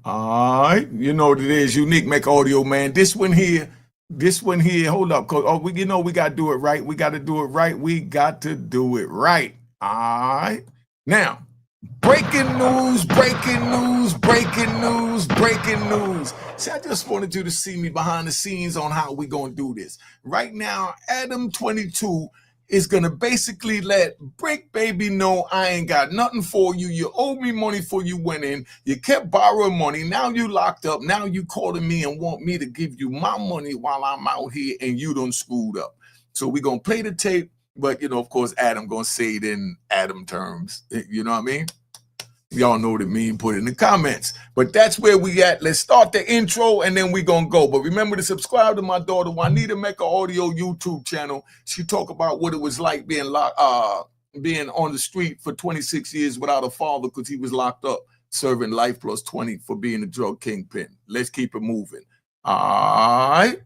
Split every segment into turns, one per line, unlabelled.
All right, you know what it is. Unique Make Audio, man. This one here. Hold up, cause we gotta do it right. We gotta do it right. We got to do it right. All right. Now, breaking news, breaking news, breaking news, breaking news. See, I just wanted you to see me behind the scenes on how we gonna do this. Right now, Adam22 is gonna basically let Bricc Baby know I ain't got nothing for you. You owe me money for you went in. You kept borrowing money. Now you locked up. Now you calling me and want me to give you my money while I'm out here and you done screwed up. So we gonna play the tape, but of course, Adam gonna say it in Adam terms. You know what I mean? Y'all know what it mean, put it in the comments. But that's where we at. Let's start the intro and then we gonna go. But remember to subscribe to my daughter Juanita Mecca Audio YouTube channel. She talk about what it was like being being on the street for 26 years without a father because he was locked up serving life plus 20 for being a drug kingpin. Let's keep it moving. All right.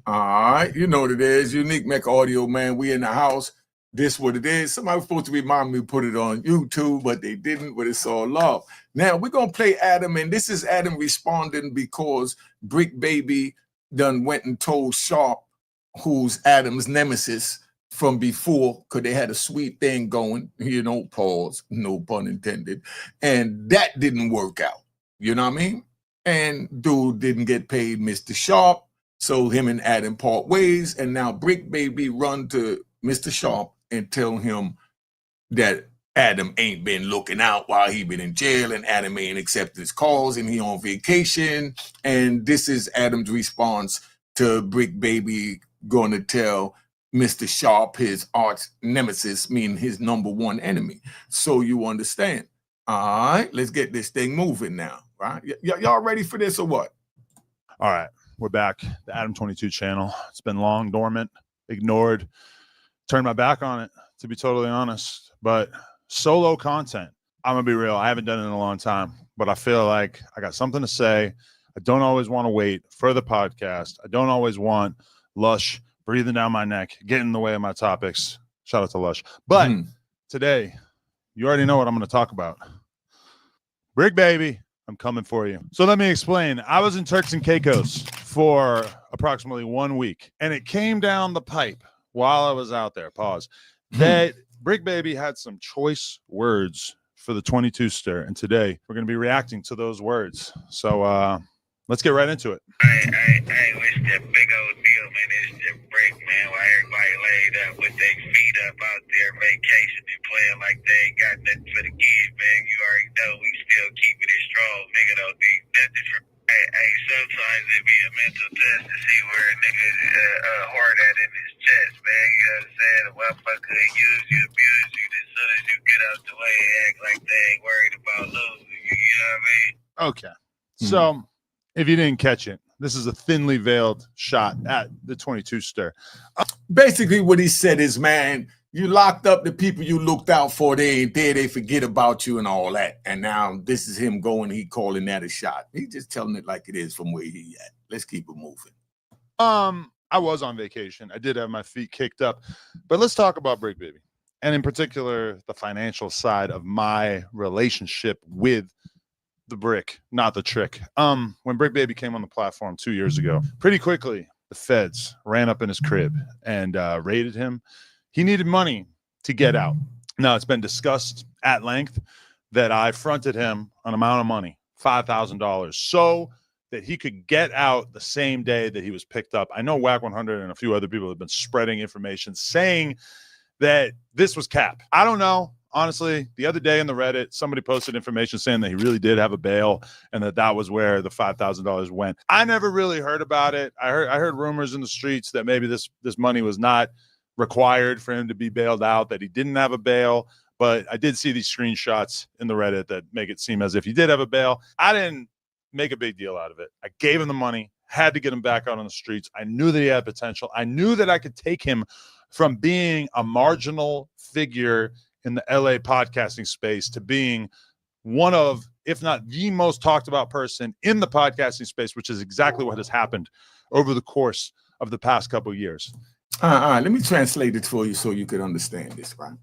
All right, you know what it is. Unique Mech Audio, man. We in the house. This what it is. Somebody was supposed to remind me to put it on YouTube, but they didn't, but it's all love. Now, we're going to play Adam, and this is Adam responding because Bricc Baby done went and told Sharp, who's Adam's nemesis from before, because they had a sweet thing going, pause, no pun intended, and that didn't work out. You know what I mean? And dude didn't get paid, Mr. Sharp. So him and Adam part ways, and now Bricc Baby run to Mr. Sharp and tell him that Adam ain't been looking out while he been in jail, and Adam ain't accepted his calls, and he on vacation. And this is Adam's response to Bricc Baby going to tell Mr. Sharp his arch nemesis, meaning his number one enemy. So you understand. All right, let's get this thing moving now, right? Y'all ready for this or what?
All right. We're back, the Adam22 channel. It's been long dormant, ignored, turned my back on it, to be totally honest. But solo content, I'm going to be real. I haven't done it in a long time, but I feel like I got something to say. I don't always want to wait for the podcast. I don't always want Lush breathing down my neck, getting in the way of my topics. Shout out to Lush. But today, you already know what I'm going to talk about. Bricc Baby, I'm coming for you. So let me explain. I was in Turks and Caicos for approximately 1 week, and it came down the pipe while I was out there, pause, that Bricc Baby had some choice words for the 22’s, and today we're going to be reacting to those words. So let's get right into it.
Hey, it's that big old deal, man. It's the Bricc, man, while everybody laid up with their feet up out there, vacation and playing like they ain't got nothing for the kids, man. You already know we still keeping it strong, nigga. Don't need nothing for. Hey, sometimes it be a mental test to see where a nigga hard at in his chest, man. You know what I'm saying? A motherfucker use you, abuse you, as soon as you get out the way and act like they ain't worried about losing you. You know what I mean?
Okay. So if you didn't catch it, this is a thinly veiled shot at the 22’s.
Basically, what he said is, man, you locked up the people you looked out for. They ain't there. They forget about you and all that. And now this is him going. He calling that a shot. He just telling it like it is from where he at. Let's keep it moving.
I was on vacation. I did have my feet kicked up, but let's talk about Bricc Baby, and in particular, the financial side of my relationship with the Bricc, not the trick. When Bricc Baby came on the platform 2 years ago, pretty quickly the feds ran up in his crib and raided him. He needed money to get out. Now, it's been discussed at length that I fronted him an amount of money, $5,000, so that he could get out the same day that he was picked up. I know Whack 100 and a few other people have been spreading information saying that this was cap. I don't know. Honestly, the other day in the Reddit, somebody posted information saying that he really did have a bail and that was where the $5,000 went. I never really heard about it. I heard rumors in the streets that maybe this money was not required for him to be bailed out, that he didn't have a bail. But I did see these screenshots in the Reddit that make it seem as if he did have a bail. I didn't make a big deal out of it. I gave him the money, had to get him back out on the streets. I knew that he had potential. I knew that I could take him from being a marginal figure in the LA podcasting space to being one of, if not the most talked about person in the podcasting space, which is exactly what has happened over the course of the past couple of years.
Let me translate it for you so you could understand this, right?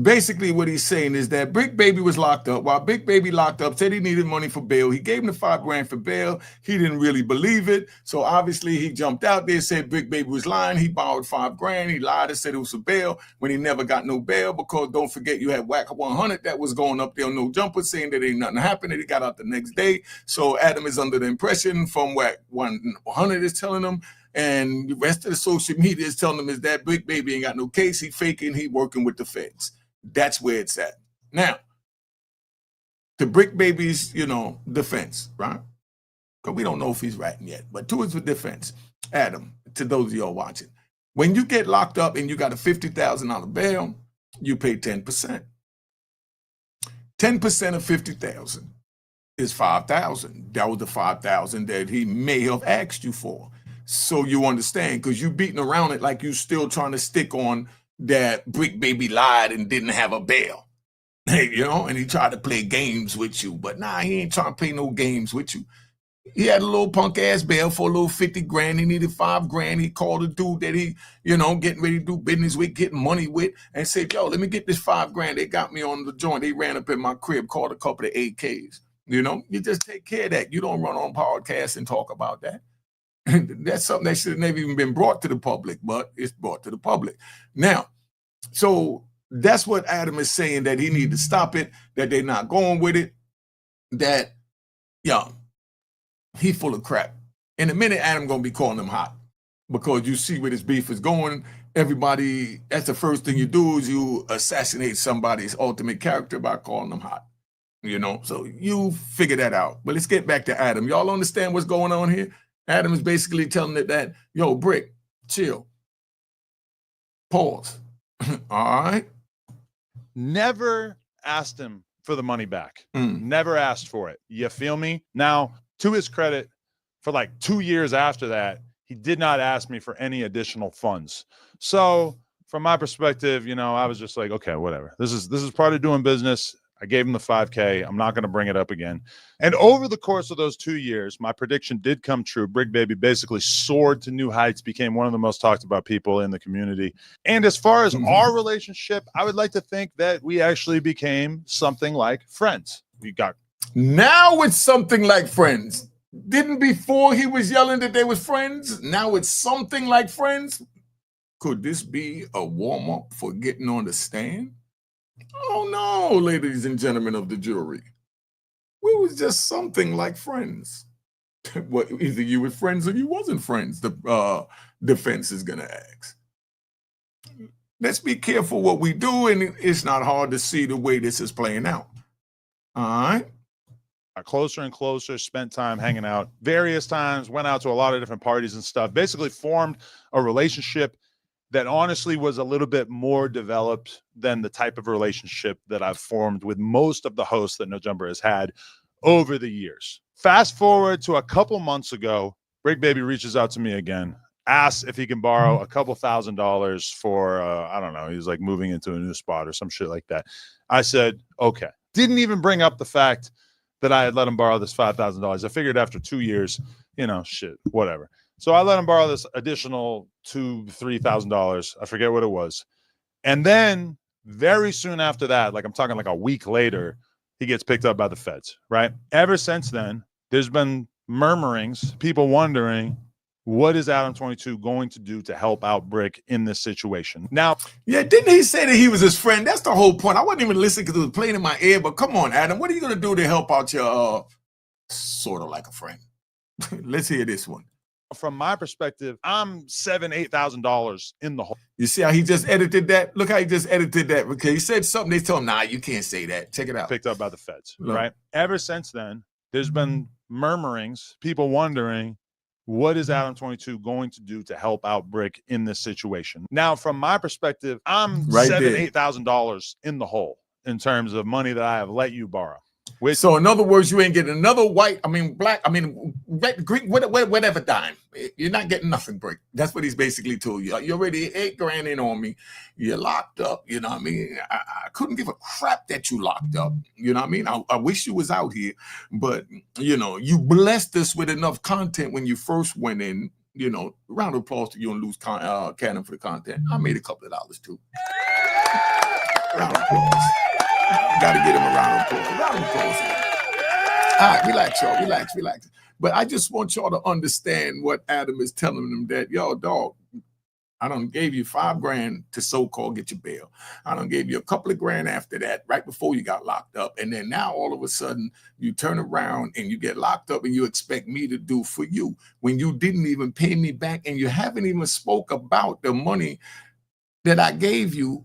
Basically, what he's saying is that Bricc Baby was locked up. While Bricc Baby locked up, said he needed money for bail. He gave him the $5 grand for bail. He didn't really believe it. So obviously he jumped out there, said Bricc Baby was lying. He borrowed $5 grand. He lied and said it was for bail when he never got no bail, because don't forget you had Whack 100 that was going up there on no jumper saying that ain't nothing happened, and he got out the next day. So Adam is under the impression from Whack 100 is telling him, and the rest of the social media is telling him, is that Bricc Baby ain't got no case. He faking, he working with the feds. That's where it's at. Now, to Bricc Baby's, defense, right? Because we don't know if he's ratting yet, but to his defense, Adam, to those of y'all watching, when you get locked up and you got a $50,000 bail, you pay 10%. 10% of 50,000 is 5,000. That was the 5,000 that he may have asked you for. So you understand, because you beating around it like you still trying to stick on that Bricc Baby lied and didn't have a bail, and he tried to play games with you. But nah, he ain't trying to play no games with you. He had a little punk ass bail for a little 50 grand. He needed $5 grand. He called a dude that he, getting ready to do business with, getting money with, and said, yo, let me get this $5 grand. They got me on the joint. They ran up in my crib, called a couple of AKs. You just take care of that. You don't run on podcasts and talk about that. That's something that should have never even been brought to the public, but it's brought to the public. Now, so that's what Adam is saying, that he need to stop it, that they're not going with it, that, he full of crap. In a minute, Adam going to be calling him hot, because you see where this beef is going. Everybody, that's the first thing you do, is you assassinate somebody's ultimate character by calling them hot, so you figure that out. But let's get back to Adam. Y'all understand what's going on here? Adam is basically telling it that, yo, Bricc, chill. Pause. All right.
Never asked him for the money back. Never asked for it. You feel me? Now, to his credit, for like 2 years after that, he did not ask me for any additional funds. So from my perspective, I was just like, okay, whatever. This is part of doing business. I gave him the $5K. I'm not going to bring it up again. And over the course of those 2 years, my prediction did come true. Bricc Baby basically soared to new heights, became one of the most talked about people in the community. And as far as our relationship, I would like to think that we actually became something like friends.
Now it's something like friends. Didn't before he was yelling that they was friends? Now it's something like friends? Could this be a warm-up for getting on the stand? Oh no, ladies and gentlemen of the jury. We was just something like friends. What, either you were friends or you wasn't friends, the defense is gonna ask. Let's be careful what we do, and it's not hard to see the way this is playing out. All right.
Closer and closer, spent time hanging out various times, went out to a lot of different parties and stuff, basically formed a relationship that honestly was a little bit more developed than the type of relationship that I've formed with most of the hosts that No Jumper has had over the years. Fast forward to a couple months ago, Bricc Baby reaches out to me again, asks if he can borrow a couple $1,000s for, I don't know, he's like moving into a new spot or some shit like that. I said, okay. Didn't even bring up the fact that I had let him borrow this $5,000. I figured after 2 years, shit, whatever. So I let him borrow this additional $2,000-$3,000. I forget what it was. And then very soon after that, like I'm talking like a week later, he gets picked up by the feds, right? Ever since then, there's been murmurings, people wondering, what is Adam22 going to do to help out Bricc in this situation? Now,
yeah, didn't he say that he was his friend? That's the whole point. I wasn't even listening because it was playing in my ear, but come on, Adam, what are you going to do to help out your sort of like a friend? Let's hear this one.
From my perspective, I'm $7,000-$8,000 in the hole.
You see how he just edited that? Look how he just edited that. Okay, he said something. They told him, nah, you can't say that. Check it out.
Picked up by the feds, right? Ever since then, there's been murmurings, people wondering, what is Adam22 going to do to help out Bricc in this situation? Now, from my perspective, I'm $7,000-$8,000 in the hole in terms of money that I have let you borrow. Which,
So in other words, you ain't getting another white, black, red, green, whatever dime. You're not getting nothing, Bricc. That's what he's basically told you. You're already $8,000 in on me. You're locked up. You know what I mean? I couldn't give a crap that you locked up. You know what I mean? I wish you was out here, but you blessed us with enough content when you first went in. Round of applause to you and Luz Cannon for the content. I made a couple of dollars too. Round of applause. Gotta get him a round of applause. Round of applause. All right, relax, y'all. Relax. But I just want y'all to understand what Adam is telling them, that, yo, dog, I done gave you $5,000 to so-called get your bail. I done gave you a couple of grand after that, right before you got locked up. And then now all of a sudden you turn around and you get locked up and you expect me to do for you when you didn't even pay me back, and you haven't even spoke about the money that I gave you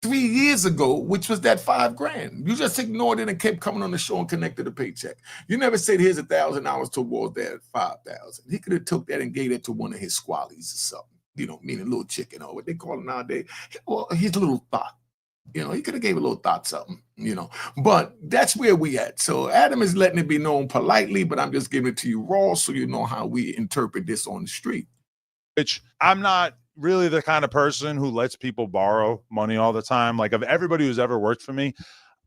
3 years ago, which was that $5,000. You just ignored it and kept coming on the show and connected the paycheck. You never said, here's $1,000 towards that $5,000. He could have took that and gave it to one of his squallies or something, meaning little chicken or what they call him nowadays. Well, his little thought, he could have gave a little thought something, but that's where we at. So Adam is letting it be known politely, but I'm just giving it to you raw so you know how we interpret this on the street.
Which I'm not really the kind of person who lets people borrow money all the time. Like, of everybody who's ever worked for me,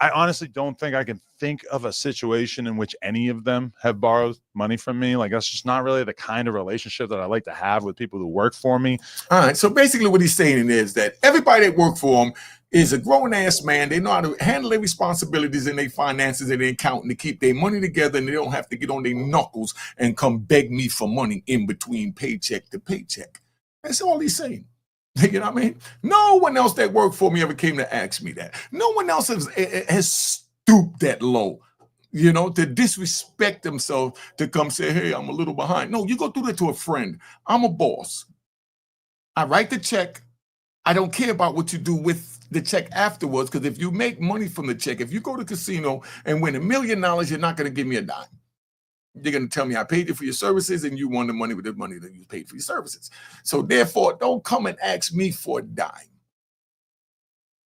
I honestly don't think I can think of a situation in which any of them have borrowed money from me. Like, that's just not really the kind of relationship that I like to have with people who work for me.
All right. So basically what he's saying is that everybody that work for him is a grown-ass man. They know how to handle their responsibilities and their finances and their accounting to keep their money together, and they don't have to get on their knuckles and come beg me for money in between paycheck to paycheck. That's all he's saying. You know what I mean? No one else that worked for me ever came to ask me that. No one else has stooped that low, to disrespect themselves, to come say, hey, I'm a little behind. No, you go do that to a friend. I'm a boss. I write the check. I don't care about what you do with the check afterwards, because if you make money from the check, if you go to the casino and win $1 million, you're not going to give me a dime. You're going to tell me I paid you for your services and you won the money with the money that you paid for your services. So therefore, don't come and ask me for a dime,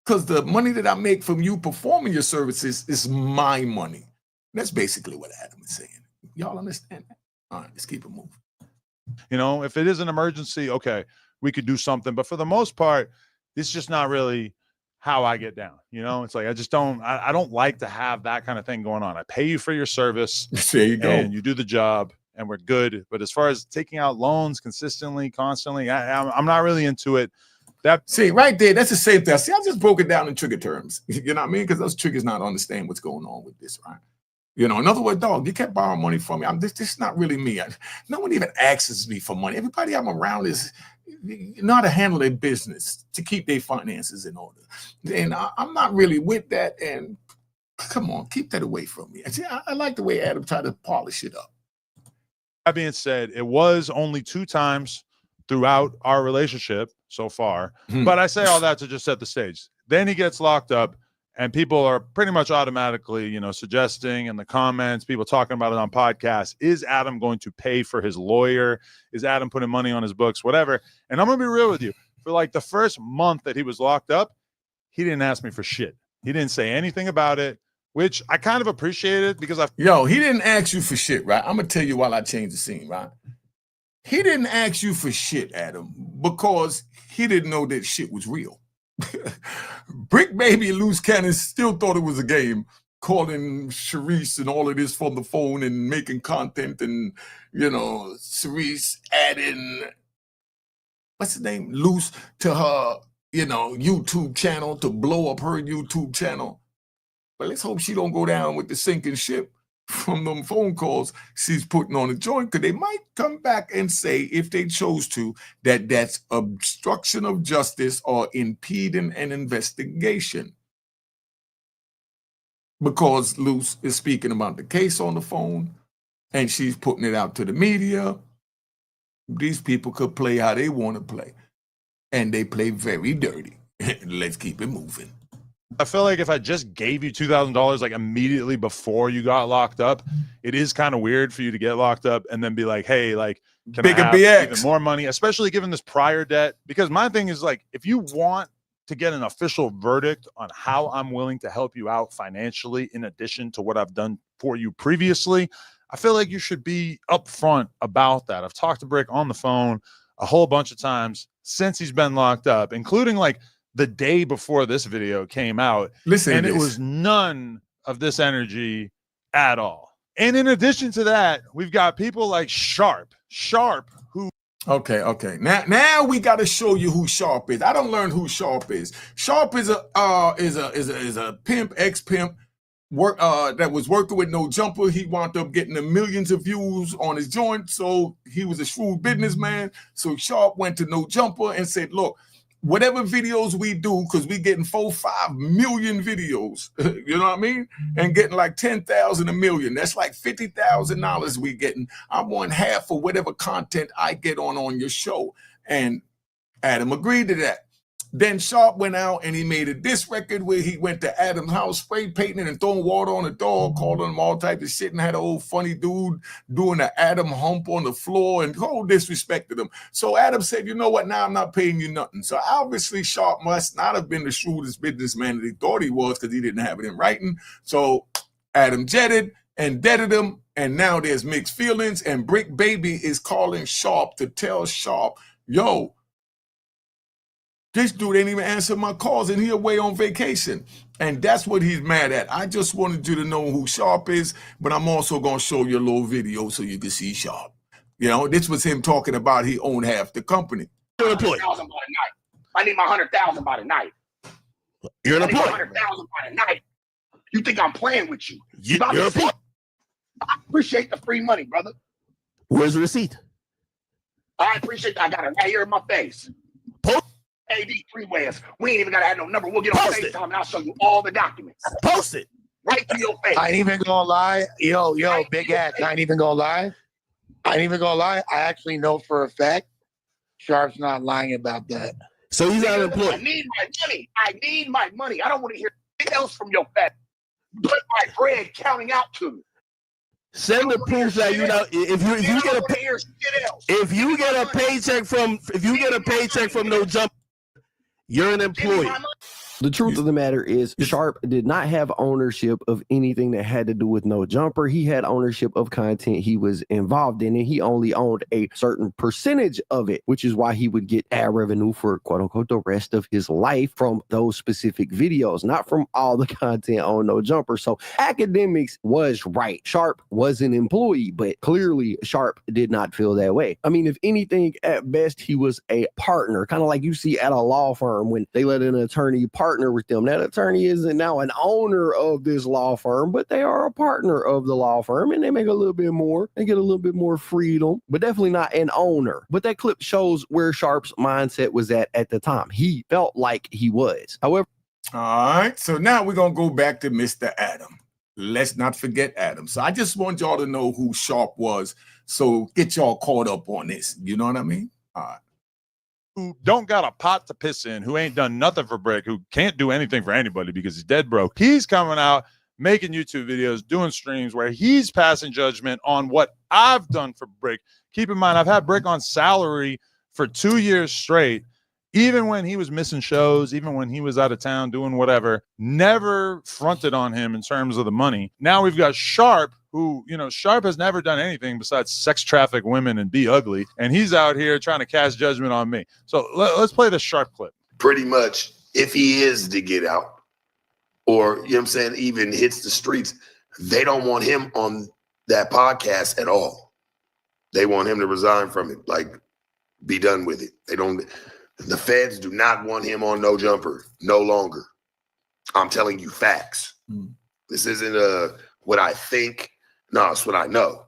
because the money that I make from you performing your services is my money. That's basically what Adam is saying. Y'all understand that? All right, let's keep it moving.
If it is an emergency, okay, we could do something. But for the most part, it's just not really how I get down. It's like, I don't like to have that kind of thing going on. I pay you for your service.
There you go.
And you do the job and we're good. But as far as taking out loans consistently, constantly, I'm not really into it.
See, right there, that's the same thing. See, I just broke it down in trigger terms. You know what I mean? Because those triggers not understand what's going on with this, right? In other words, dog, you kept borrowing money from me. This is not really me. No one even asks me for money. Everybody I'm around is know how to handle their business, to keep their finances in order. And I'm not really with that. And come on, keep that away from me. See, I like the way Adam tried to polish it up.
That being said, it was only 2 times throughout our relationship so far. But I say all that to just set the stage. Then he gets locked up. And people are pretty much automatically, suggesting in the comments, people talking about it on podcasts, is Adam going to pay for his lawyer? Is Adam putting money on his books? Whatever. And I'm going to be real with you. For like the first month that he was locked up, he didn't ask me for shit. He didn't say anything about it, which I kind of appreciated because he
didn't ask you for shit, right? I'm going to tell you while I change the scene, right? He didn't ask you for shit, Adam, because he didn't know that shit was real. Bricc Baby and Luz Cannon still thought it was a game, calling Sharice and all of this from the phone and making content, and Sharice adding what's his name, Luz, to her YouTube channel to blow up her YouTube channel. But let's hope she don't go down with the sinking ship from them phone calls she's putting on a joint, because they might come back and say, if they chose to, that that's obstruction of justice or impeding an investigation, because Luz is speaking about the case on the phone and she's putting it out to the media. These people could play how they want to play, and they play very dirty. Let's keep it moving.
I feel like if I just gave you $2,000 like immediately before you got locked up, it is kind of weird for you to get locked up and then be like, hey, like, can I have even more money, especially given this prior debt? Because my thing is, like, if you want to get an official verdict on how I'm willing to help you out financially, in addition to what I've done for you previously, I feel like you should be upfront about that. I've talked to Bricc on the phone a whole bunch of times since he's been locked up, including like the day before this video came out.
Listen,
and it was none of this energy at all. And in addition to that, we've got people like Sharp, who.
Okay. Now we got to show you who Sharp is. I don't learn who Sharp is. Sharp is a pimp, ex-pimp, that was working with No Jumper. He wound up getting the millions of views on his joint, so he was a shrewd businessman. So Sharp went to No Jumper and said, look, whatever videos we do, because we getting 4-5 million videos, you know what I mean? And getting like 10,000 a million. That's like $50,000 we getting. I want half of whatever content I get on your show. And Adam agreed to that. Then Sharp went out and he made a diss record where he went to Adam's house, spray painting and throwing water on the dog, calling him all types of shit, and had an old funny dude doing the Adam hump on the floor and whole disrespected him. So Adam said, you know what, now I'm not paying you nothing. So obviously Sharp must not have been the shrewdest businessman that he thought he was, because he didn't have it in writing. So Adam jetted and deaded him, and now there's mixed feelings, and Bricc Baby is calling Sharp to tell Sharp, yo, this dude ain't even answer my calls and he away on vacation. And that's what he's mad at. I just wanted you to know who Sharp is, but I'm also going to show you a little video so you can see Sharp. You know, this was him talking about he owned half the company.
You're an employee. I need my 100,000 by the night. You're an employee. 100,000 by the night. You think I'm playing with you? You're an employee. I appreciate the free money, brother.
Where's the receipt?
I appreciate that. I got it right here in my face. AD three-ways. We ain't even got to have no number. We'll get on FaceTime and I'll show you all the documents.
Post it.
Right to your face.
I ain't even gonna lie. Yo, big ass. I ain't even gonna lie. I actually know for a fact Sharp's not lying about that.
So he's not employed.
I need my money. I don't want to hear anything else from your fat. Put my bread counting out to me.
Send the proof that you know if you get a paycheck from No Jumper, you're an employee. The truth of the matter is Sharp did not have ownership of anything that had to do with No Jumper. He had ownership of content he was involved in, and he only owned a certain percentage of it, which is why he would get ad revenue for quote unquote the rest of his life from those specific videos, not from all the content on No Jumper. So academics was right. Sharp was an employee, but clearly Sharp did not feel that way. I mean, if anything, at best, he was a partner, kind of like you see at a law firm when they let an attorney partner with them. That attorney isn't now an owner of this law firm, but they are a partner of the law firm, and they make a little bit more. They get a little bit more freedom, but definitely not an owner. But that clip shows where Sharp's mindset was at the time. He felt like he was. However,
all right, so now we're going to go back to Mr. Adam. Let's not forget Adam. So I just want y'all to know who Sharp was, so get y'all caught up on this. You know what I mean? All right.
Who don't got a pot to piss in, who ain't done nothing for Bricc, who can't do anything for anybody because he's dead broke. He's coming out, making YouTube videos, doing streams where he's passing judgment on what I've done for Bricc. Keep in mind, I've had Bricc on salary for 2 years straight, even when he was missing shows, even when he was out of town doing whatever, never fronted on him in terms of the money. Now we've got Sharp, who, you know, Sharp has never done anything besides sex traffic women and be ugly. And he's out here trying to cast judgment on me. So let's play the Sharp clip.
Pretty much, if he is to get out or, you know what I'm saying, even hits the streets, they don't want him on that podcast at all. They want him to resign from it, like be done with it. The feds do not want him on No Jumper no longer. I'm telling you facts. This isn't what I think. No, it's what I know.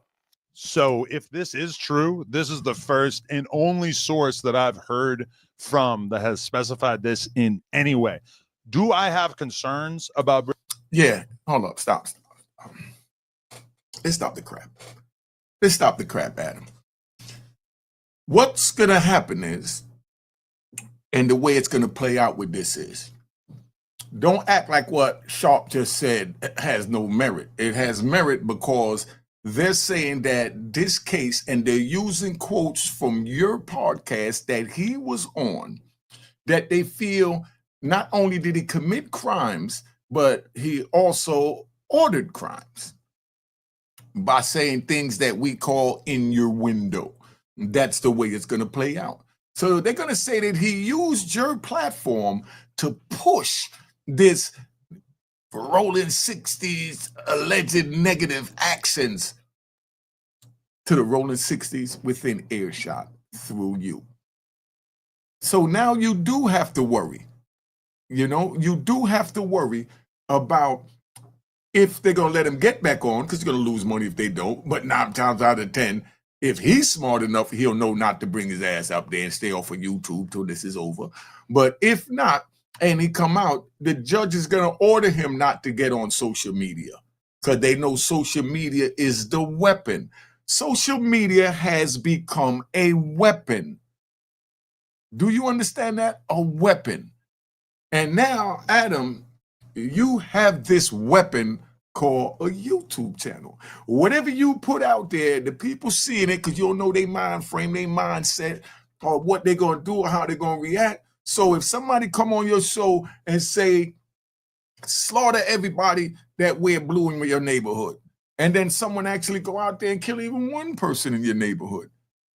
So if this is true, this is the first and only source that I've heard from that has specified this in any way. Do I have concerns about?
Yeah, hold up, stop. Let's stop the crap, Adam. What's going to happen is, and the way it's going to play out with this is, don't act like what Sharp just said has no merit. It has merit because they're saying that this case, and they're using quotes from your podcast that he was on, that they feel not only did he commit crimes, but he also ordered crimes by saying things that we call in your window. That's the way it's going to play out. So they're going to say that he used your platform to push this rolling 60s alleged negative actions to the rolling 60s within earshot through you. So now you do have to worry. You know, you do have to worry about if they're going to let him get back on, because he's going to lose money if they don't. But 9 times out of 10, if he's smart enough, he'll know not to bring his ass up there and stay off of YouTube till this is over. But if not, and he come out, the judge is going to order him not to get on social media because they know social media is the weapon. Social media has become a weapon. Do you understand that? A weapon. And now, Adam, you have this weapon called a YouTube channel. Whatever you put out there, the people seeing it because you don't know their mind frame, their mindset, or what they're going to do or how they're going to react. So if somebody come on your show and say, slaughter everybody that wear blue in your neighborhood, and then someone actually go out there and kill even one person in your neighborhood,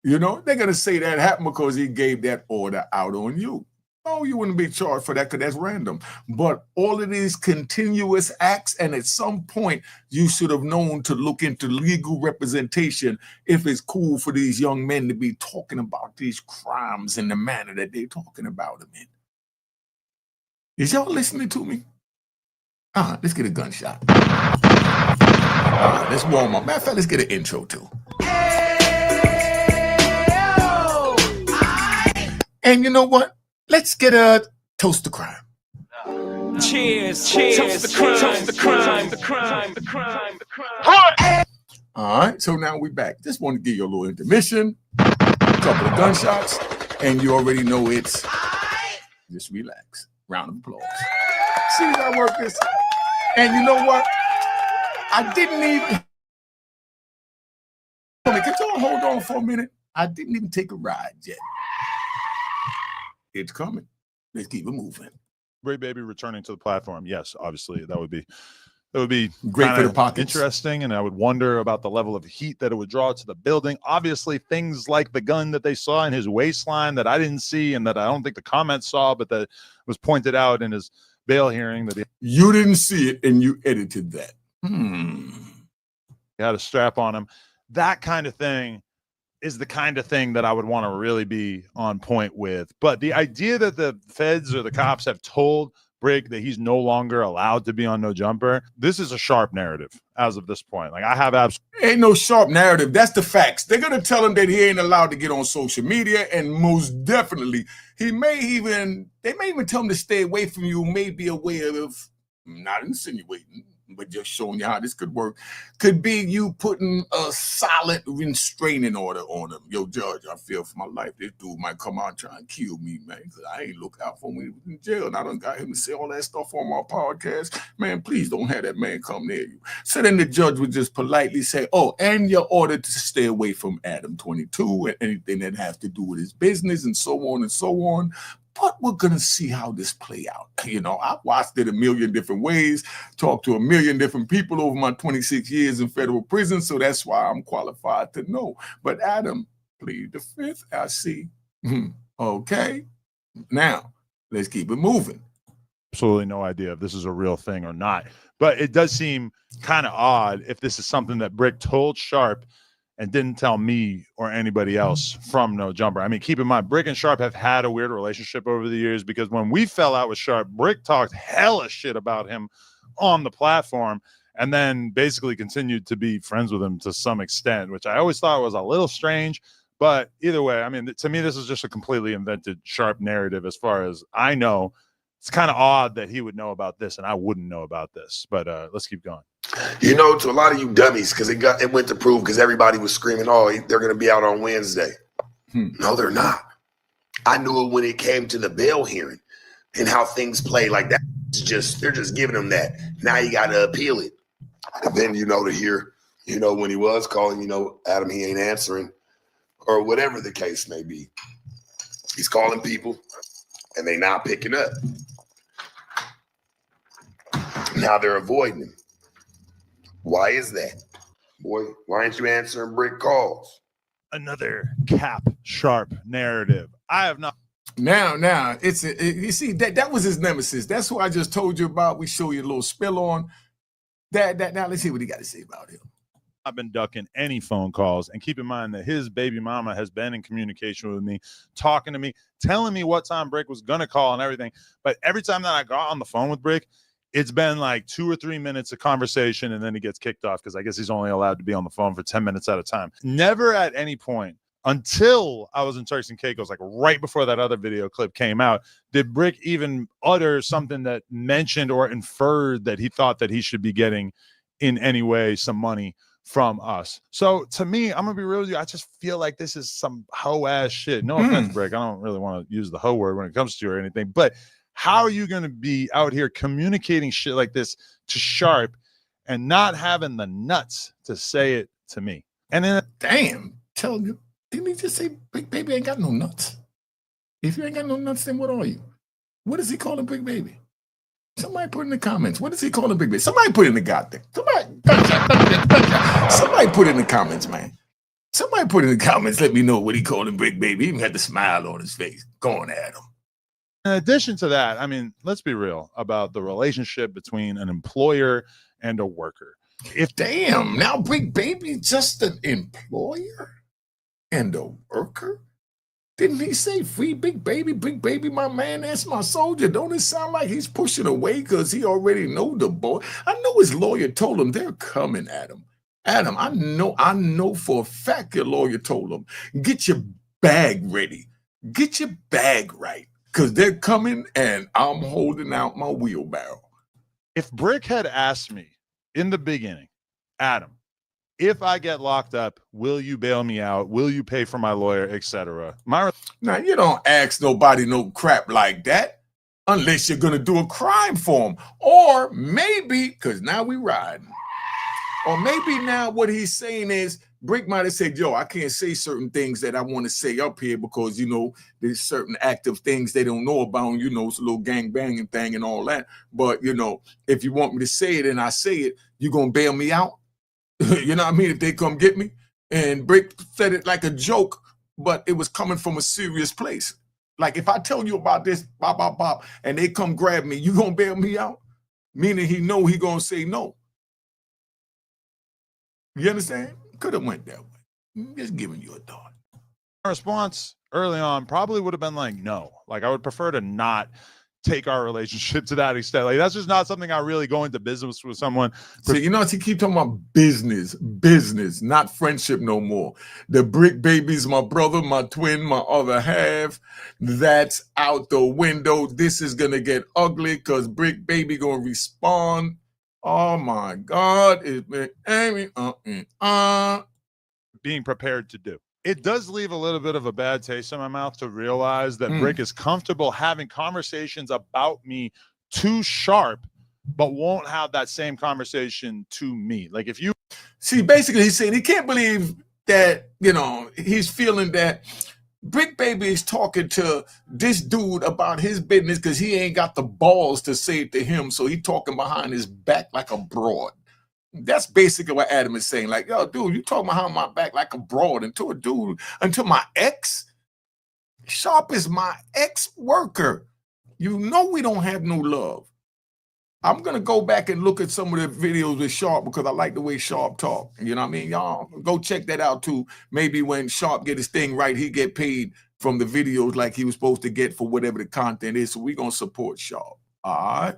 you know, they're going to say that happened because he gave that order out on you. Oh, you wouldn't be charged for that because that's random. But all of these continuous acts, and at some point, you should have known to look into legal representation if it's cool for these young men to be talking about these crimes in the manner that they're talking about them in. Is y'all listening to me? Let's get a gunshot. Let's warm up. Matter of fact, let's get an intro too. And you know what? Let's get a toast to crime.
Cheers, cheers, toast the crime, toast the crime, the crime, the crime, the crime.
All right, so now we're back. Just want to give you a little intermission, a couple of gunshots, and you already know it's just relax. Round of applause. See how I work this? And you know what? I didn't even. Can y'all hold on for a minute? I didn't even take a ride yet. It's coming. Let's keep it moving.
Bricc Baby returning to the platform. Yes, obviously that would be
great for the pockets.
Interesting, and I would wonder about the level of heat that it would draw to the building. Obviously, things like the gun that they saw in his waistline that I didn't see and that I don't think the comments saw, but that was pointed out in his bail hearing that
you didn't see it and you edited that.
He had a strap on him. That kind of thing is the kind of thing that I would want to really be on point with. But the idea that the feds or the cops have told Bricc that he's no longer allowed to be on No Jumper, this is a sharp narrative as of this point. Like, I have
ain't no sharp narrative. That's the facts. They're going to tell him that he ain't allowed to get on social media, and most definitely they may even tell him to stay away from you, maybe a way of not insinuating, but just showing you how this could work, could be you putting a solid restraining order on him. Yo, Judge, I fear for my life. This dude might come out and try and kill me, man, because I ain't look out for me in jail. And I done got him to say all that stuff on my podcast. Man, please don't have that man come near you. So then the judge would just politely say, oh, and you're ordered to stay away from Adam22 and anything that has to do with his business and so on and so on. But we're going to see how this play out. You know, I've watched it a million different ways, talked to a million different people over my 26 years in federal prison, so that's why I'm qualified to know. But Adam, plead the fifth, I see. Okay, now let's keep it moving.
Absolutely no idea if this is a real thing or not. But it does seem kind of odd if this is something that Bricc told Sharp and didn't tell me or anybody else from No Jumper. I mean, keep in mind, Bricc and Sharp have had a weird relationship over the years because when we fell out with Sharp, Bricc talked hella shit about him on the platform and then basically continued to be friends with him to some extent, which I always thought was a little strange. But either way, I mean, to me, this is just a completely invented Sharp narrative as far as I know. It's kind of odd that he would know about this and I wouldn't know about this. But let's keep going.
You know, to a lot of you dummies, because it went to prove because everybody was screaming, oh, they're going to be out on Wednesday. No, they're not. I knew it when it came to the bail hearing and how things play like that. They're just giving them that. Now you got to appeal it. And then, to hear, when he was calling, Adam, he ain't answering or whatever the case may be. He's calling people and they not picking up. Now they're avoiding him. Why is that? Boy, why aren't you answering Bricc calls?
Another cap sharp narrative. I have not.
Now, you see that was his nemesis. That's who I just told you about. We show you a little spill on that. Now let's see what he got to say about him.
I've been ducking any phone calls, and keep in mind that his baby mama has been in communication with me, talking to me, telling me what time Bricc was gonna call and everything. But every time that I got on the phone with Bricc, it's been like 2 or 3 minutes of conversation, and then he gets kicked off because I guess he's only allowed to be on the phone for 10 minutes at a time. Never at any point until I was in Turks and Caicos, like right before that other video clip came out, did Bricc even utter something that mentioned or inferred that he thought that he should be getting in any way some money from us. So to me, I'm gonna be real with you, I just feel like this is some hoe ass shit. No offense, Bricc, I don't really want to use the hoe word when it comes to you or anything, but how are you going to be out here communicating shit like this to Sharp and not having the nuts to say it to me? And then,
damn, tell you, didn't he just say Bricc Baby ain't got no nuts? If you ain't got no nuts, then what are you? What does he call a Bricc Baby? Somebody put in the comments. What does he call a Bricc Baby? Somebody put in the goddamn. Somebody put in the comments, man. Somebody put in the comments. Let me know what he called him Bricc Baby. He even had the smile on his face. Going at him.
in addition to that, I mean, let's be real about the relationship between an employer and a worker.
If damn, now Bricc Baby just an employer and a worker? Didn't he say free Bricc Baby, my man, that's my soldier? Don't it sound like he's pushing away because he already know the boy? I know his lawyer told him they're coming at him. Adam, I know for a fact your lawyer told him, get your bag ready. Get your bag right. Because they're coming and I'm holding out my wheelbarrow.
If Bricc had asked me in the beginning, Adam, if I get locked up, will you bail me out? Will you pay for my lawyer, etc.?
Now, you don't ask nobody no crap like that unless you're going to do a crime for him. Or maybe, because now we riding. Or maybe now what he's saying is, Bricc might have said, yo, I can't say certain things that I want to say up here because, you know, there's certain active things they don't know about, you know, it's a little gang banging thing and all that. But, you know, if you want me to say it and I say it, you going to bail me out? You know what I mean? If they come get me. And Bricc said it like a joke, but it was coming from a serious place. Like if I tell you about this, bop, and they come grab me, you going to bail me out? Meaning he know he going to say no. You understand? Could have went that way. Just giving you a thought.
My response early on probably would have been like, no. Like I would prefer to not take our relationship to that extent. Like that's just not something I really go into business with someone.
So you know, he keep talking about business, not friendship no more. The Bricc Baby's my brother, my twin, my other half. That's out the window. This is gonna get ugly because Bricc Baby gonna respond. Oh my God, it's been
being prepared to do. It does leave a little bit of a bad taste in my mouth to realize that Bricc is comfortable having conversations about me too sharp, but won't have that same conversation to me. Like if you
see, basically he's saying he can't believe that, you know, he's feeling that Bricc Baby is talking to this dude about his business because he ain't got the balls to say it to him. So he talking behind his back like a broad. That's basically what Adam is saying. Like, yo, dude, you talking behind my back like a broad until my ex? Sharp is my ex-worker. You know we don't have no love. I'm going to go back and look at some of the videos with Sharp because I like the way Sharp talk. You know what I mean? Y'all go check that out too. Maybe when Sharp get his thing right, he get paid from the videos like he was supposed to get for whatever the content is. So we're going to support Sharp. All right?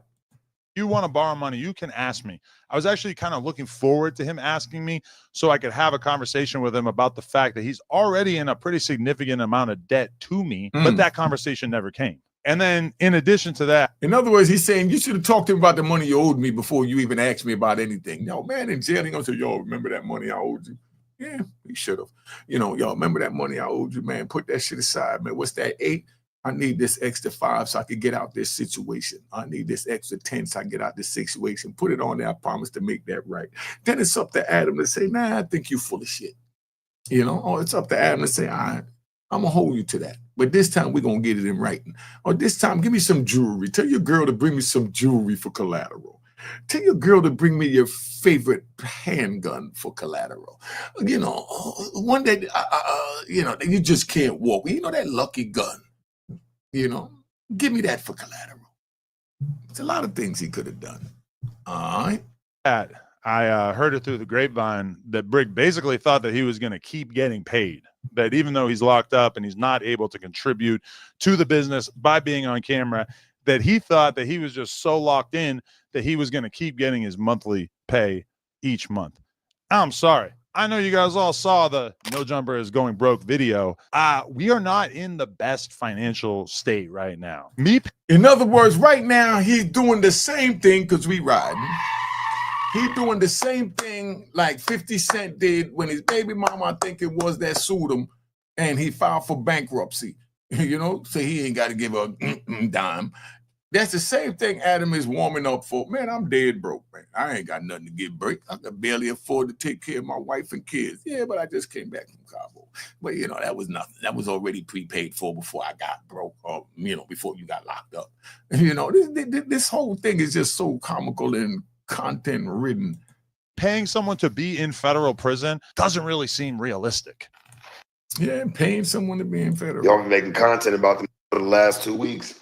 You want to borrow money, you can ask me. I was actually kind of looking forward to him asking me so I could have a conversation with him about the fact that he's already in a pretty significant amount of debt to me, but that conversation never came. And then in addition to that,
in other words, he's saying you should have talked to him about the money you owed me before you even asked me about anything. Yo, man, in jail, he gonna say, yo, remember that money I owed you? Yeah, he should have. You know, yo, remember that money I owed you, man? Put that shit aside, man. What's that, 8? I need this extra 5 so I can get out this situation. I need this extra 10 so I can get out this situation. Put it on there. I promise to make that right. Then it's up to Adam to say, nah, I think you full of shit. You know, or it's up to Adam to say, all right, I'm going to hold you to that. But this time we're going to get it in writing. Or this time, give me some jewelry. Tell your girl to bring me some jewelry for collateral. Tell your girl to bring me your favorite handgun for collateral. You know, one that, you know, that you just can't walk. You know, that lucky gun. You know, give me that for collateral. It's a lot of things he could have done. All right.
I heard it through the grapevine that Bricc basically thought that he was going to keep getting paid. That even though he's locked up and he's not able to contribute to the business by being on camera, that he thought that he was just so locked in that he was going to keep getting his monthly pay each month. I'm sorry. I know you guys all saw the No Jumper is Going Broke video. We are not in the best financial state right now.
In other words, right now, he's doing the same thing because we riding. He's doing the same thing like 50 Cent did when his baby mama, I think it was, that sued him and he filed for bankruptcy. You know, so he ain't got to give a dime. That's the same thing Adam is warming up for. Man, I'm dead broke, man. I ain't got nothing to give Bricc. I can barely afford to take care of my wife and kids. Yeah, but I just came back from Cabo. But, you know, that was nothing. That was already prepaid for before I got broke or, you know, before you got locked up. You know, this whole thing is just so comical and content-ridden.
Paying someone to be in federal prison doesn't really seem realistic.
Yeah, paying someone to be in federal.
Y'all been making content about them for the last 2 weeks.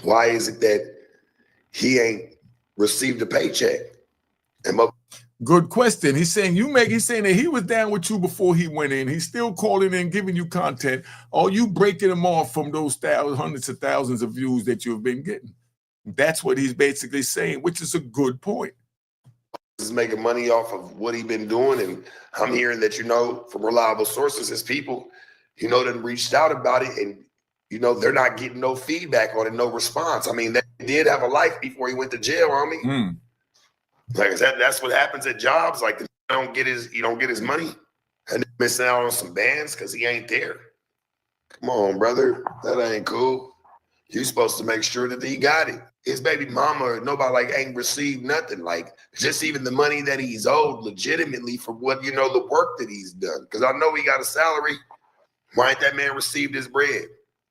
Why is it that he ain't received a paycheck?
Good question. He's saying he's saying that he was down with you before he went in. He's still calling in, giving you content. Or you breaking him off from those hundreds of thousands of views that you've been getting. That's what he's basically saying, which is a good point.
He's making money off of what he's been doing, and I'm hearing that, you know, from reliable sources, his people, you know, that reached out about it, and you know, they're not getting no feedback on it, no response. I mean, they did have a life before he went to jail, homie. Like that's what happens at jobs. Like, you don't get his money, and missing out on some bands because he ain't there. Come on, brother, that ain't cool. You're supposed to make sure that he got it. His baby mama or nobody like ain't received nothing. Like, just even the money that he's owed legitimately for what, you know, the work that he's done. Because I know he got a salary. Why ain't that man received his bread?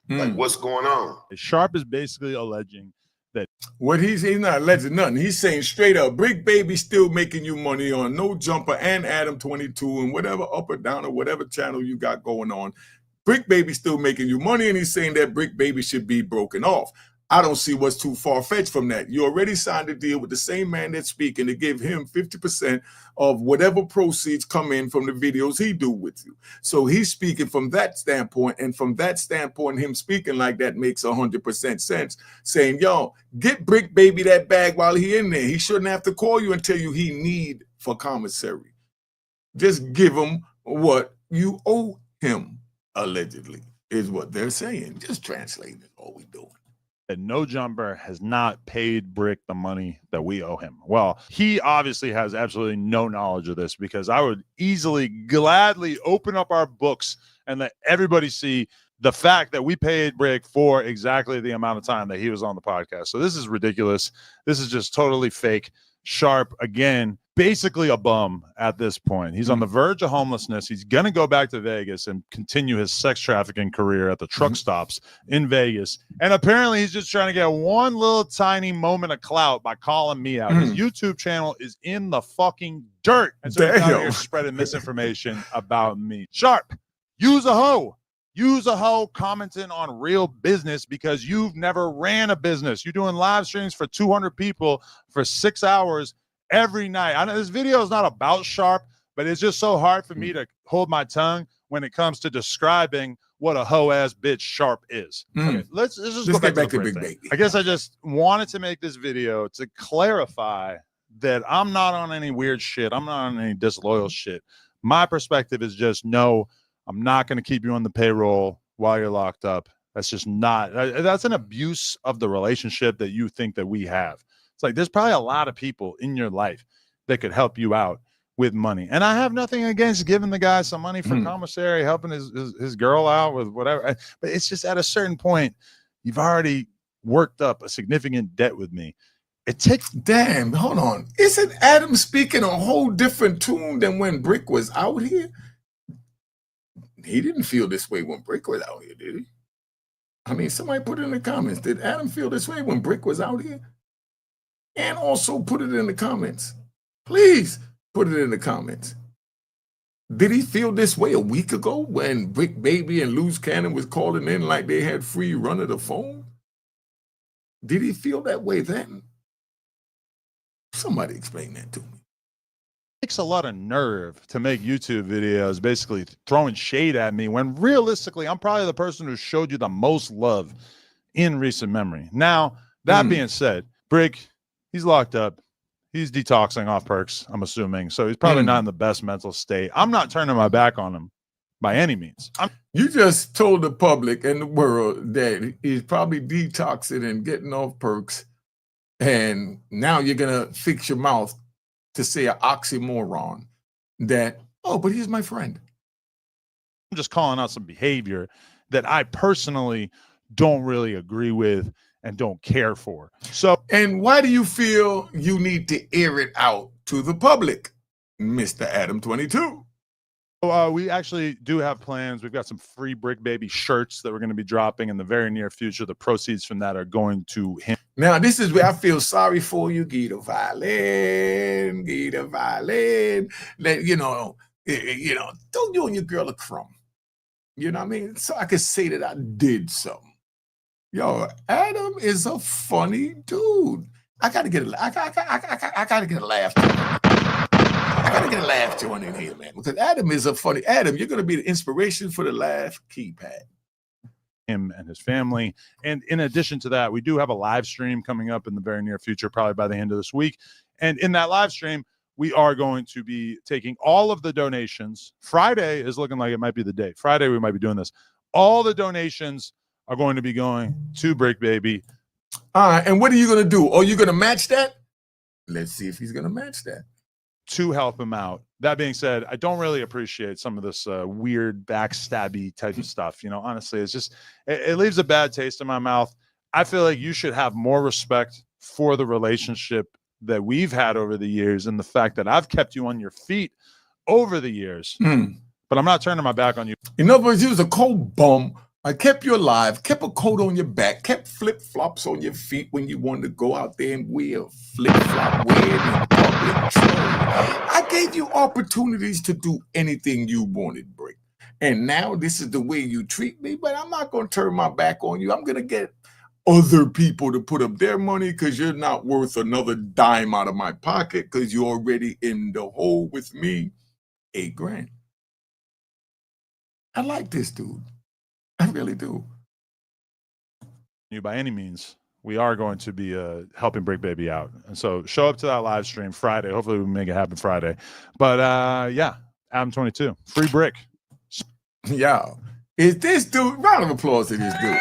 Like, what's going on?
Sharp is basically alleging that
what he's not alleging nothing. He's saying straight up, Bricc Baby still making you money on No Jumper and Adam22 and whatever up or down or whatever channel you got going on. Bricc Baby still making you money, and he's saying that Bricc Baby should be broken off. I don't see what's too far-fetched from that. You already signed a deal with the same man that's speaking to give him 50% of whatever proceeds come in from the videos he do with you. So he's speaking from that standpoint, and from that standpoint, him speaking like that makes 100% sense, saying, yo, get Bricc Baby that bag while he in there. He shouldn't have to call you and tell you he need for commissary. Just give him what you owe him, allegedly, is what they're saying. Just translating it, all we doing.
That No Jumper has not paid Bricc the money that we owe him. Well, he obviously has absolutely no knowledge of this, because I would easily, gladly open up our books and let everybody see the fact that we paid Bricc for exactly the amount of time that he was on the podcast. So this is ridiculous. This is just totally fake. Sharp, again, basically a bum at this point. He's on the verge of homelessness. He's going to go back to Vegas and continue his sex trafficking career at the truck stops in Vegas. And apparently he's just trying to get one little tiny moment of clout by calling me out. His YouTube channel is in the fucking dirt. And so he's out here spreading misinformation about me. Sharp, use a hoe. Use a hoe commenting on real business, because you've never ran a business. You're doing live streams for 200 people for 6 hours every night. I know this video is not about Sharp, but it's just so hard for me to hold my tongue when it comes to describing what a hoe-ass bitch Sharp is. Okay, let's just go back to Bricc Baby. I guess I just wanted to make this video to clarify that I'm not on any weird shit. I'm not on any disloyal shit. My perspective is just, no, I'm not going to keep you on the payroll while you're locked up. That's just not, that's an abuse of the relationship that you think that we have. It's like, there's probably a lot of people in your life that could help you out with money. And I have nothing against giving the guy some money for commissary, helping his girl out with whatever. But it's just at a certain point, you've already worked up a significant debt with me. It takes.
Damn, hold on. Isn't Adam speaking a whole different tune than when Bricc was out here? He didn't feel this way when Bricc was out here, did he? I mean, somebody put it in the comments. Did Adam feel this way when Bricc was out here? And also put it in the comments. Please put it in the comments. Did he feel this way a week ago when Bricc Baby and Loose Cannon was calling in like they had free run of the phone? Did he feel that way then? Somebody explain that to me.
It takes a lot of nerve to make YouTube videos basically throwing shade at me when realistically I'm probably the person who showed you the most love in recent memory. Now, that being said, Bricc, he's locked up. He's detoxing off perks, I'm assuming. So he's probably not in the best mental state. I'm not turning my back on him by any means.
You just told the public and the world that he's probably detoxing and getting off perks. And now you're going to fix your mouth to say an oxymoron that, oh, but he's my friend.
I'm just calling out some behavior that I personally don't really agree with and don't care for. So,
and why do you feel you need to air it out to the public, Mr. Adam22?
We actually do have plans. We've got some free Bricc Baby shirts that we're going to be dropping in the very near future. The proceeds from that are going to him.
Now, this is where I feel sorry for you, Gita Violin, Gita Violin. That, you know, don't you and your girl a crumb. You know what I mean? So I could say that I did something. Yo, Adam is a funny dude. I gotta get a laugh. I gotta get a laugh. I gotta get a laugh joint in here, man. Because Adam is a funny. Adam, you're gonna be the inspiration for the laugh keypad.
Him and his family. And in addition to that, we do have a live stream coming up in the very near future, probably by the end of this week. And in that live stream, we are going to be taking all of the donations. Friday is looking like it might be the day. Friday, we might be doing this. All the donations are going to be going to Bricc Baby.
All right, and what are you going to do? Are you going to match that? Let's see if he's going to match that.
To help him out. That being said, I don't really appreciate some of this weird backstabby type of stuff. You know, honestly, it's just, it leaves a bad taste in my mouth. I feel like you should have more respect for the relationship that we've had over the years and the fact that I've kept you on your feet over the years. But I'm not turning my back on you.
In other words, you was a cold bum. I kept you alive, kept a coat on your back, kept flip-flops on your feet when you wanted to go out there and wear a flip-flop wearing in public. I gave you opportunities to do anything you wanted, Bricc. And now this is the way you treat me, but I'm not going to turn my back on you. I'm going to get other people to put up their money because you're not worth another dime out of my pocket because you're already in the hole with me. $8 grand. I like this dude. I really do.
You by any means, we are going to be helping Bricc Baby out. And so show up to that live stream Friday. Hopefully we make it happen Friday. But yeah, Adam22, free Bricc.
Yeah. Is this dude, round of applause to this dude.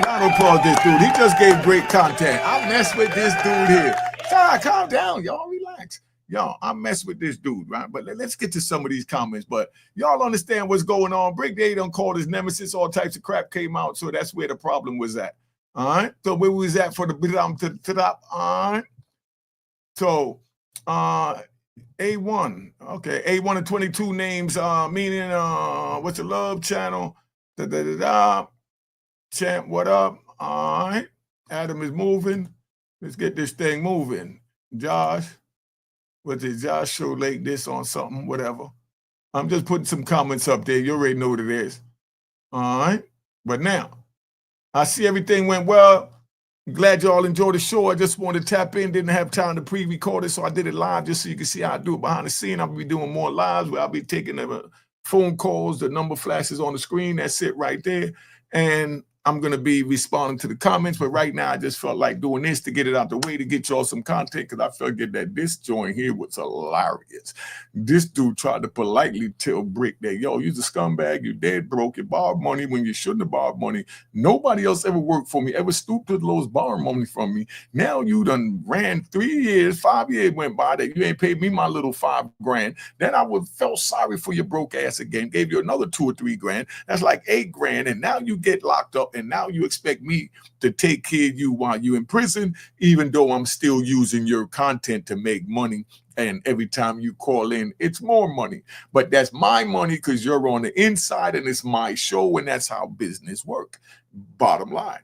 Round of applause to this dude. He just gave great content. I mess with this dude here. Sorry, calm down, y'all. Relax. Y'all, I mess with this dude, right? But let's get to some of these comments. But y'all understand what's going on. Bricc Baby done called his nemesis. All types of crap came out. So that's where the problem was at. All right. So where was that for the to top? All right. So A1. Okay. A1 and 22 names, meaning what's the love channel? Champ, what up? All right. Adam is moving. Let's get this thing moving. Josh. What did Josh show like this on something, whatever. I'm just putting some comments up there. You already know what it is. All right. But now, I see everything went well. Glad y'all enjoyed the show. I just wanted to tap in. Didn't have time to pre-record it, so I did it live just so you can see how I do it behind the scene. I'll be doing more lives where I'll be taking the phone calls. The number flashes on the screen. That's it right there. And I'm going to be responding to the comments, but right now I just felt like doing this to get it out the way to get y'all some content because I felt that this joint here was hilarious. This dude tried to politely tell Bricc that, yo, you're a scumbag, you dead broke, you borrowed money when you shouldn't have borrowed money. Nobody else ever worked for me, ever stooped to the lowest borrowing money from me. Now you done ran 3 years, 5 years went by that you ain't paid me my little $5 grand. Then I would felt sorry for your broke ass again, gave you another $2 or $3 grand. That's like $8 grand, and now you get locked up. And now you expect me to take care of you while you're in prison, even though I'm still using your content to make money. And every time you call in, it's more money. But that's my money because you're on the inside and it's my show, and that's how business work. Bottom line.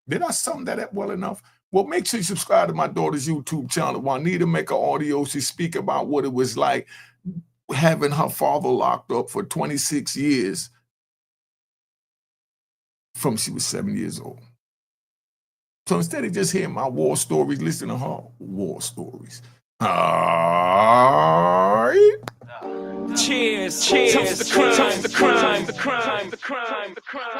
Did I sum that up well enough? Well, make sure you subscribe to my daughter's YouTube channel. Juanita make an audio. She speak about what it was like having her father locked up for 26 years from she was 7 years old. So instead of just hearing my war stories, listen to her war stories. All right.
Cheers, cheers, toast the crime, toast the crime, the crime, the crime, the crime.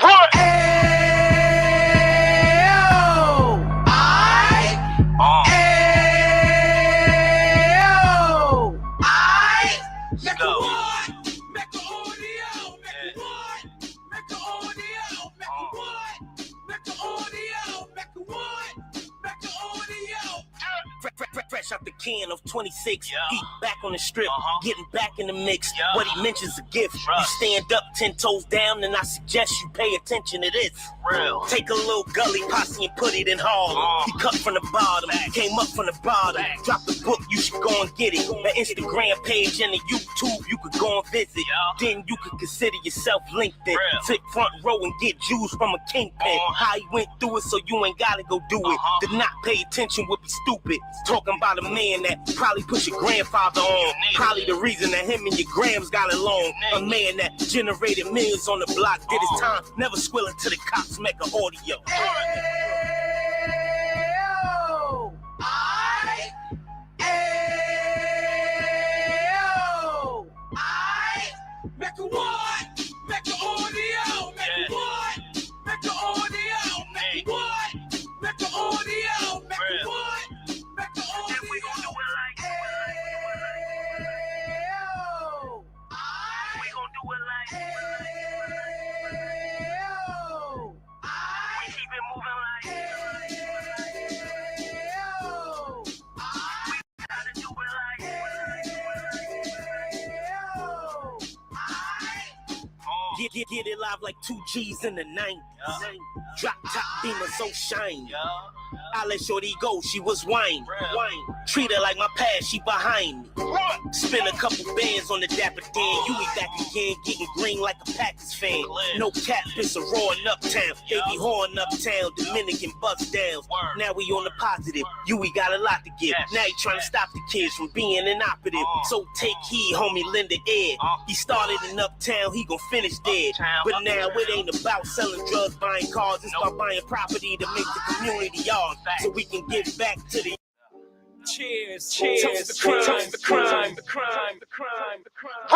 Fresh out the can of 26, he back on the strip, getting back in the mix. What he mentions a gift. You stand up 10 toes down, and I suggest you pay attention to this. Real. Take a little gully posse and put it in Harlem. He cut from the bottom, came up from the bottom. Drop the book, you should go and get it. The Instagram page and the YouTube, you could go and visit. Then you could consider yourself LinkedIn. Sit front row and get Jews from a kingpin. How he went through it, so you ain't gotta go do it. To not pay attention would be stupid. Talking about a man that probably put your grandfather on. Probably the reason that him and your grams got along. A man that generated millions on the block, did his time, never squilling to the cops, make an audio. Make a what? Make an audio. Make a what? Make an audio. Make a what? Make an audio. Make a what? Make an audio. And we gon' do it like we gon' do it like we keep it moving like we gotta do it like Get it live like 2 G's in the 90s. Drop top beamer so shiny. I let shorty go, she was wine. Treat her like my past, she behind me. Spin a couple bands on the dapper Dan. You be back again, getting green like a Packers fan. No cap, it's a roar in Uptown. They be horn Uptown, Dominican bust downs. Now we on the positive, we got a lot to give. Now he trying to stop the kids from being inoperative. So take heed, homie, lend it air. He started in Uptown, he gon' finish dead. But now it ain't about selling drugs, buying cars. It's about buying property to make the community ours, so we can give back to the. Cheers, cheers, the crime, the crime, the crime, the crime, the crime.